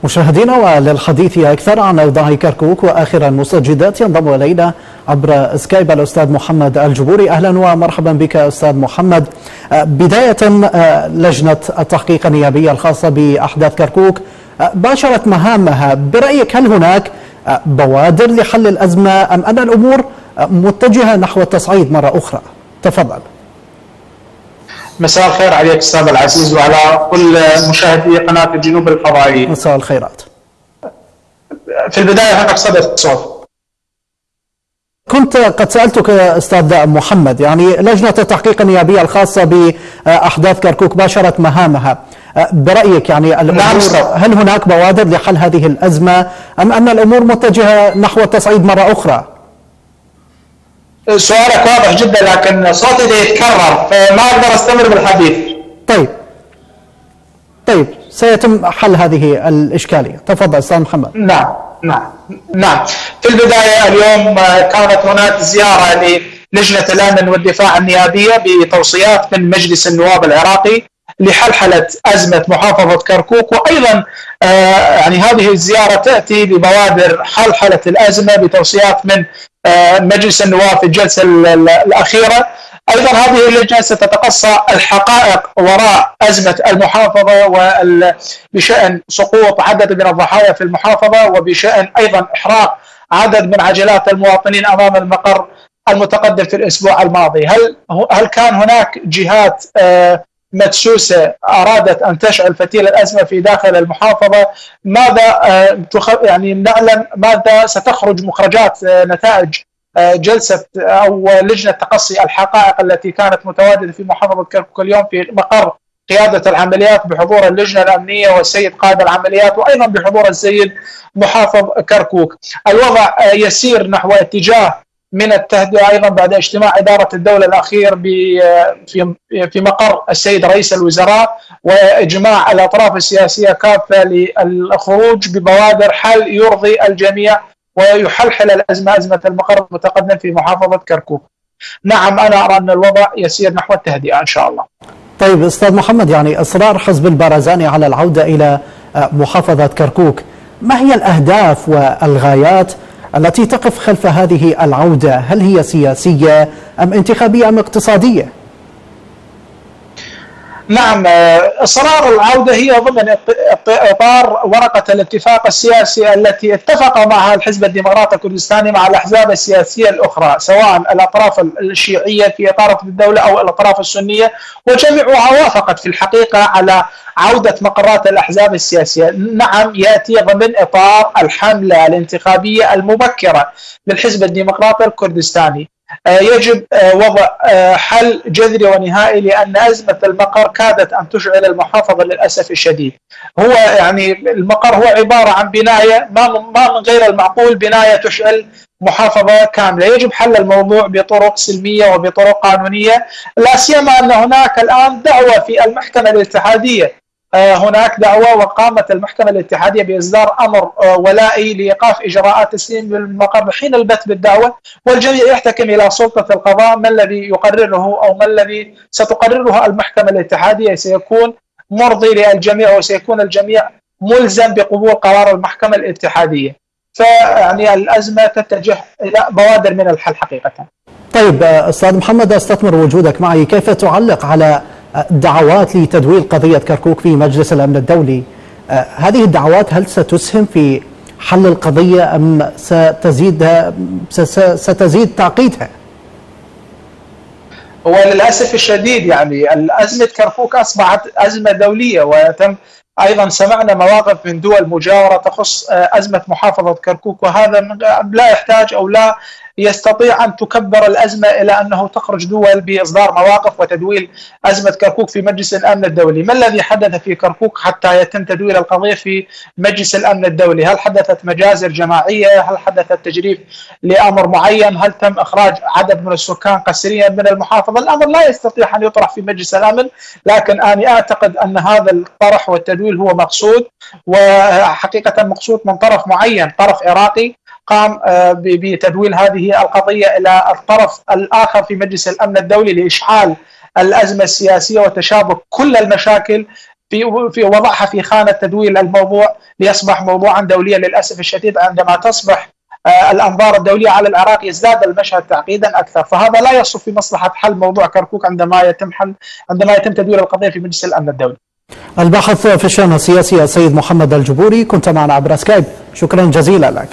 مشاهدينا، وللحديث أكثر عن أوضاع كركوك وآخر المستجدات ينضم إلينا عبر سكايب الأستاذ محمد الجبوري. أهلا ومرحبا بك أستاذ محمد. بداية، لجنة التحقيق النيابية الخاصة بأحداث كركوك باشرت مهامها. برأيك هل هناك بوادر لحل الأزمة أم أن الأمور متجهة نحو التصعيد مرة أخرى؟ تفضل. مساء الخير عليك أستاذ العزيز وعلى كل مشاهدي قناة الجنوب الفضائية. مساء الخيرات. في البداية هناك صدى الصوت. كنت قد سألتك أستاذ محمد، يعني لجنة التحقيق النيابية الخاصة بأحداث كركوك باشرت مهامها. برأيك يعني الأمور هل هناك بوادر لحل هذه الأزمة أم أن الأمور متجهة نحو التصعيد مرة أخرى؟ سؤالك واضح جدا لكن صوتي يتكرر فما أقدر أستمر بالحديث. طيب سيتم حل هذه الإشكالية. تفضل أستاذ محمد. نعم. في البداية اليوم كانت هناك زيارة للجنة الأمن والدفاع النيابية بتوصيات من مجلس النواب العراقي لحلحلة أزمة محافظة كركوك، وأيضا يعني هذه الزيارة تأتي ببوادر حلحلة الأزمة بتوصيات من مجلس النواب في الجلسة الأخيرة. أيضا هذه اللجنة ستتقصى الحقائق وراء أزمة المحافظة وبشأن سقوط عدد من الضحايا في المحافظة، وبشأن أيضا إحراق عدد من عجلات المواطنين أمام المقر المتقدم في الأسبوع الماضي. هل كان هناك جهات مدسوسة أرادت أن تشعل فتيل الأزمة في داخل المحافظة؟ ماذا يعني نعلم ماذا ستخرج مخرجات نتائج جلسة أو لجنة تقصي الحقائق التي كانت متواجدة في محافظة كركوك اليوم في مقر قيادة العمليات بحضور اللجنة الأمنية والسيد قائد العمليات وأيضا بحضور السيد محافظ كركوك. الوضع يسير نحو اتجاه من التهدئة أيضا بعد اجتماع إدارة الدولة الأخير في مقر السيد رئيس الوزراء وإجماع الأطراف السياسية كافة للخروج ببوادر حل يرضي الجميع ويحلحل الأزمة، أزمة المقر المتقدم في محافظة كركوك. نعم، أنا أرى أن الوضع يسير نحو التهدئة إن شاء الله. طيب أستاذ محمد، يعني إصرار حزب البارزاني على العودة إلى محافظة كركوك، ما هي الأهداف والغايات التي تقف خلف هذه العودة؟ هل هي سياسية أم انتخابية أم اقتصادية؟ نعم، إصرار العودة هي ضمن إطار ورقة الاتفاق السياسي التي اتفق معها الحزب الديمقراطي الكردستاني مع الأحزاب السياسية الأخرى، سواء الأطراف الشيعية في إطار الدولة أو الأطراف السنية، وجميعها وافقت في الحقيقة على عودة مقرات الأحزاب السياسية. نعم، يأتي ضمن إطار الحملة الانتخابية المبكرة للحزب الديمقراطي الكردستاني. يجب وضع حل جذري ونهائي لأن أزمة المقر كادت أن تشعل المحافظة للأسف الشديد. هو يعني المقر هو عبارة عن بناية، ما من غير المعقول بناية تشعل محافظة كاملة. يجب حل الموضوع بطرق سلمية وبطرق قانونية، لا سيما أن هناك الآن دعوة في المحكمة الاتحادية، هناك دعوة وقامت المحكمة الاتحادية بإصدار أمر ولائي لإيقاف إجراءات تسليم المقر حين البت بالدعوة، والجميع يحتكم إلى سلطة القضاء. ما الذي يقرره أو ما الذي ستقرره المحكمة الاتحادية سيكون مرضي للجميع وسيكون الجميع ملزم بقبول قرار المحكمة الاتحادية. فيعني الأزمة تتجه إلى بوادر من الحل حقيقة. طيب أستاذ محمد، أستثمر وجودك معي، كيف تعلق على دعوات لتدويل قضية كركوك في مجلس الأمن الدولي؟ هذه الدعوات هل ستسهم في حل القضية أم ستزيد تعقيدها؟ وللأسف الشديد يعني أزمة كركوك أصبحت أزمة دولية، وتم أيضا سمعنا مواقف من دول مجاورة تخص أزمة محافظة كركوك، وهذا لا يحتاج أو لا يستطيع أن تكبر الأزمة إلى أنه تخرج دول بإصدار مواقف وتدويل أزمة كركوك في مجلس الأمن الدولي. ما الذي حدث في كركوك حتى يتم تدويل القضية في مجلس الأمن الدولي؟ هل حدثت مجازر جماعية؟ هل حدث تجريف لأمر معين؟ هل تم إخراج عدد من السكان قسريا من المحافظة؟ الأمر لا يستطيع أن يطرح في مجلس الأمن، لكن أنا أعتقد أن هذا الطرح والتدويل هو مقصود، وحقيقة مقصود من طرف معين، طرف عراقي قام بتدويل هذه القضية إلى الطرف الآخر في مجلس الأمن الدولي لإشعال الأزمة السياسية وتشابك كل المشاكل في وضعها في خانة تدويل الموضوع ليصبح موضوعا دوليا. للأسف الشديد عندما تصبح الأنظار الدولية على العراق يزداد المشهد تعقيدا أكثر، فهذا لا يصب في مصلحة حل موضوع كركوك عندما يتم تدوير القضية في مجلس الأمن الدولي. الباحث في الشأن السياسي السيد محمد الجبوري، كنت معنا عبر سكايب، شكرا جزيلا لك.